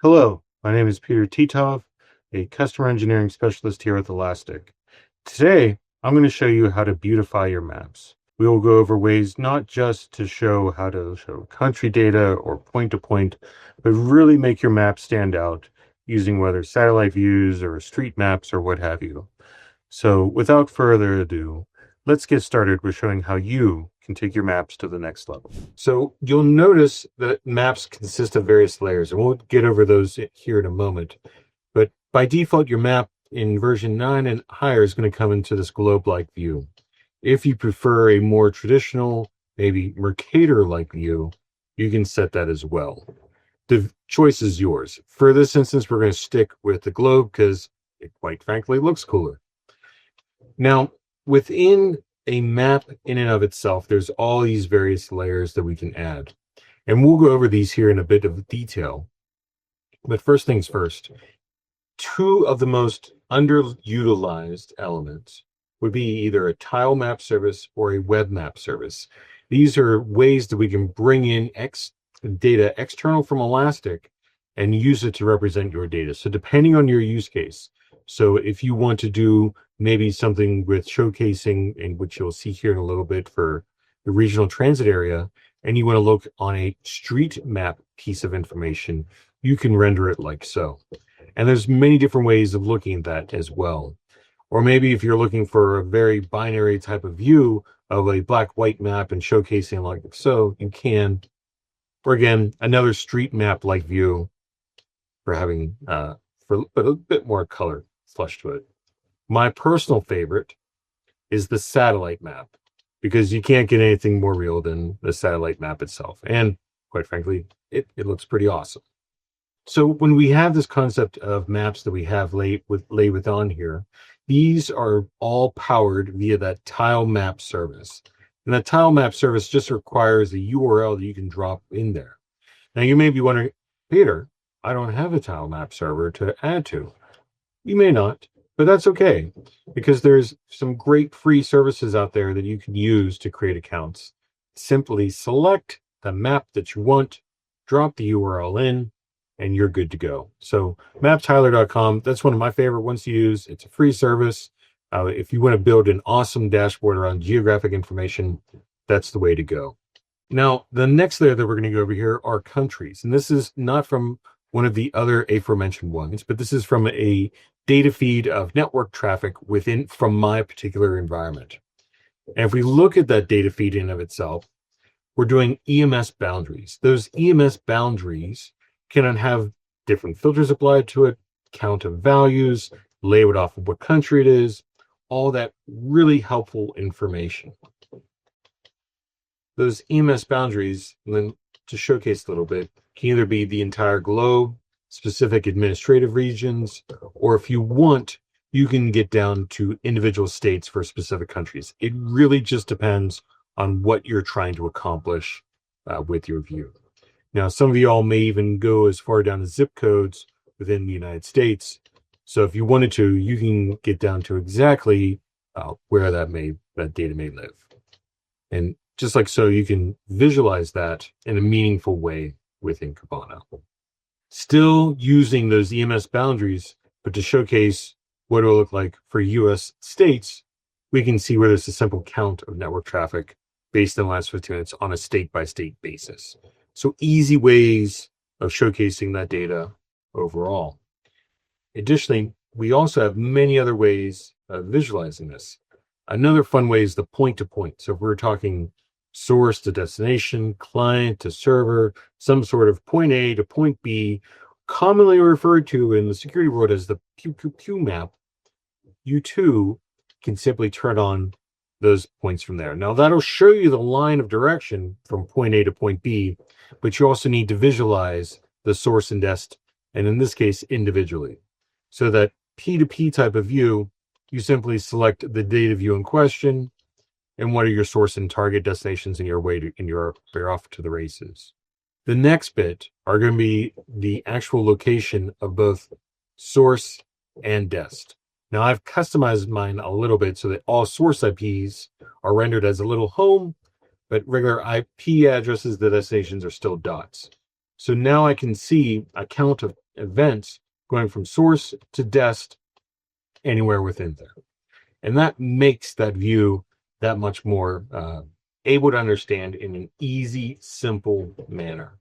Hello, my name is Peter Titov, a customer engineering specialist here at Elastic. Today, I'm going to show you how to beautify your maps. We will go over ways not just to show how to show country data or point to point, but really make your map stand out using whether satellite views or street maps or what have you. So without further ado, let's get started with showing how you can take your maps to the next level. So you'll notice that maps consist of various layers, and we'll get over those here in a moment. But by default, your map in version 9 and higher is going to come into this globe-like view. If you prefer a more traditional, maybe Mercator-like view, you can set that as well. The choice is yours. For this instance, we're going to stick with the globe because it, quite frankly, looks cooler. Now, within a map in and of itself, there's all these various layers that we can add. And we'll go over these here in a bit of detail. But first things first, two of the most underutilized elements would be either a tile map service or a web map service. These are ways that we can bring in data external from Elastic and use it to represent your data. So depending on your use case, so if you want to do maybe something with showcasing, and which you'll see here in a little bit for the regional transit area, and you want to look on a street map piece of information, you can render it like so. And there's many different ways of looking at that as well. Or maybe if you're looking for a very binary type of view of a black-white map and showcasing like so, you can. Or again, another street map-like view for having for a bit more color flush to it. My personal favorite is the satellite map, because you can't get anything more real than the satellite map itself. And quite frankly, it looks pretty awesome. So when we have this concept of maps that we have laid with on here, these are all powered via that tile map service. And that tile map service just requires a URL that you can drop in there. Now you may be wondering, Peter, I don't have a tile map server to add to. You may not, but that's okay, because there's some great free services out there that you can use to create accounts. Simply select the map that you want, drop the URL in, and you're good to go. So maptyler.com, that's one of my favorite ones to use. It's a free service. If you want to build an awesome dashboard around geographic information, that's the way to go. Now, the next layer that we're going to go over here are countries. And this is not from one of the other aforementioned ones, but this is from a data feed of network traffic from my particular environment. And if we look at that data feed in and of itself, we're doing EMS boundaries. Those EMS boundaries can have different filters applied to it, count of values, lay it off of what country it is, all that really helpful information. Those EMS boundaries, and then to showcase a little bit, can either be the entire globe, specific administrative regions, or if you want, you can get down to individual states for specific countries. It really just depends on what you're trying to accomplish with your view. Now, some of y'all may even go as far down as zip codes within the United States. So if you wanted to, you can get down to exactly where that data may live. And just like so, you can visualize that in a meaningful way within Kibana. Still using those EMS boundaries, but to showcase what it will look like for US states, we can see where there's a simple count of network traffic based on the last 15 minutes on a state-by-state basis. So easy ways of showcasing that data overall. Additionally, we also have many other ways of visualizing this. Another fun way is the point-to-point. So if we're talking source to destination, client to server, some sort of point A to point B, commonly referred to in the security world as the pew map, you too can simply turn on those points from there. Now that'll show you the line of direction from point A to point B, but you also need to visualize the source and dest, and in this case, individually. So that P2P type of view, you simply select the data view in question, and what are your source and target destinations in your you're off to the races. The next bit are going to be the actual location of both source and dest. Now I've customized mine a little bit so that all source IPs are rendered as a little home, but regular IP addresses, the destinations are still dots. So now I can see a count of events going from source to dest anywhere within there. And that makes that view that much more able to understand in an easy, simple manner.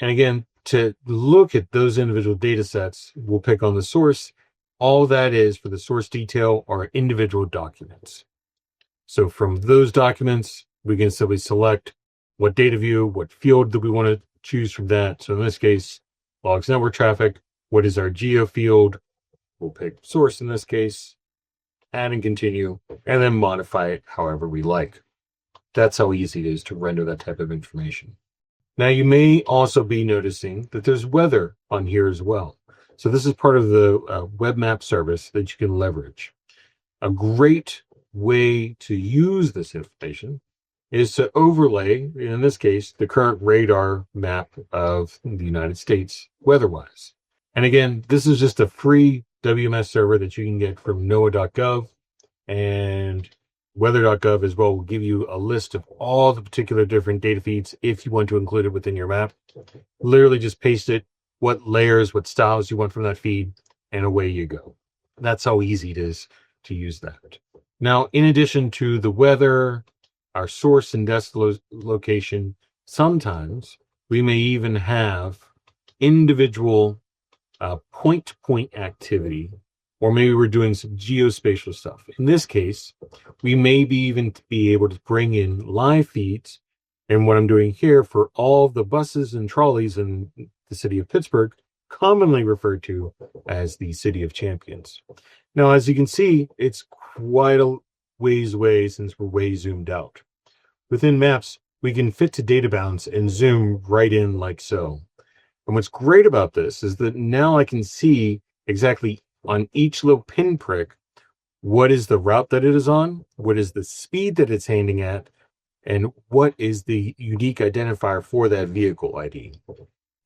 And again, to look at those individual data sets, we'll pick on the source. All that is for the source detail are individual documents. So from those documents, we can simply select what data view, what field that we want to choose from that. So in this case, logs network traffic. What is our geo field? We'll pick source in this case, add and continue, and then modify it however we like. That's how easy it is to render that type of information. Now, you may also be noticing that there's weather on here as well. So this is part of the web map service that you can leverage. A great way to use this information is to overlay, in this case, the current radar map of the United States weather-wise. And again, this is just a free WMS server that you can get from NOAA.gov, and Weather.gov as well will give you a list of all the particular different data feeds if you want to include it within your map. Literally just paste it, what layers, what styles you want from that feed, and away you go. That's how easy it is to use that. Now, in addition to the weather, our source and dest location, sometimes we may even have individual point-to-point activity, or maybe we're doing some geospatial stuff. In this case, we may even be able to bring in live feeds. And what I'm doing here for all of the buses and trolleys in the city of Pittsburgh, commonly referred to as the City of Champions. Now, as you can see, it's quite a ways away since we're way zoomed out. Within maps, we can fit to data bounds and zoom right in like so. And what's great about this is that now I can see exactly on each little pinprick what is the route that it is on, what is the speed that it's aiming at, and what is the unique identifier for that vehicle ID.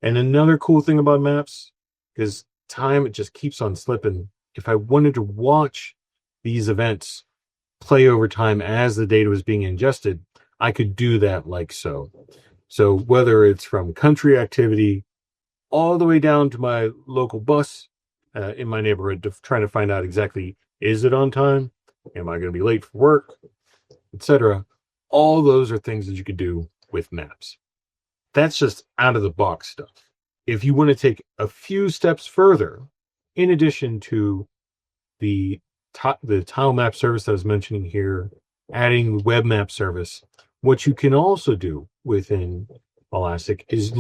And another cool thing about maps, because time, it just keeps on slipping. If I wanted to watch these events play over time as the data was being ingested, I could do that like so. So whether it's from country activity all the way down to my local bus in my neighborhood, trying to find out exactly, is it on time? Am I going to be late for work? Etc. All those are things that you could do with maps. That's just out of the box stuff. If you want to take a few steps further, in addition to the tile map service that I was mentioning here, adding the web map service, what you can also do within Elastic is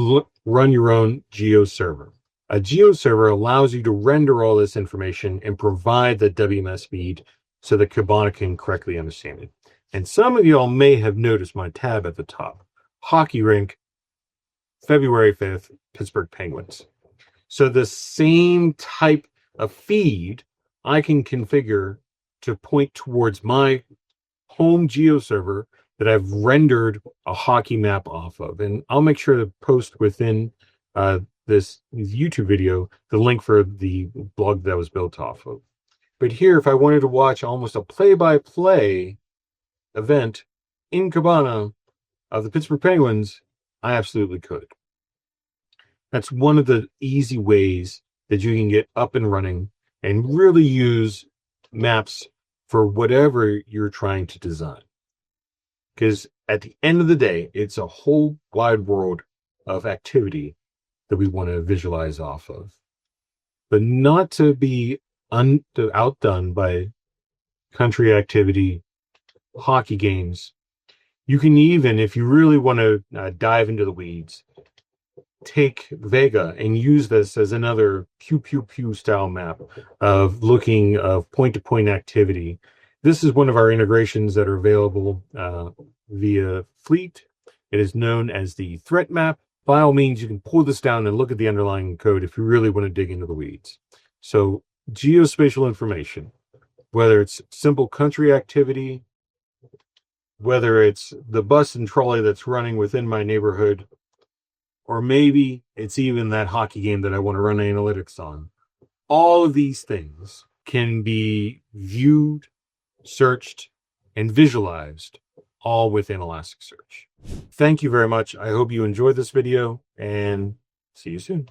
run your own GeoServer. A GeoServer allows you to render all this information and provide the WMS feed so that Kibana can correctly understand it. And some of y'all may have noticed my tab at the top. Hockey rink, February 5th, Pittsburgh Penguins. So the same type of feed I can configure to point towards my home GeoServer that I've rendered a hockey map off of. And I'll make sure to post within this YouTube video the link for the blog that was built off of. But here, if I wanted to watch almost a play-by-play event in Kibana of the Pittsburgh Penguins, I absolutely could. That's one of the easy ways that you can get up and running and really use maps for whatever you're trying to design. Because at the end of the day, it's a whole wide world of activity that we want to visualize off of. But not to be outdone by country activity, hockey games. You can even, if you really want to dive into the weeds, take Vega and use this as another pew pew pew style map of looking of point-to-point activity. This is one of our integrations that are available via Fleet. It is known as the threat map. By all means, you can pull this down and look at the underlying code if you really want to dig into the weeds. So geospatial information, whether it's simple country activity, whether it's the bus and trolley that's running within my neighborhood, or maybe it's even that hockey game that I want to run analytics on. All of these things can be viewed, searched, and visualized all within Elasticsearch. Thank you very much. I hope you enjoyed this video, and see you soon.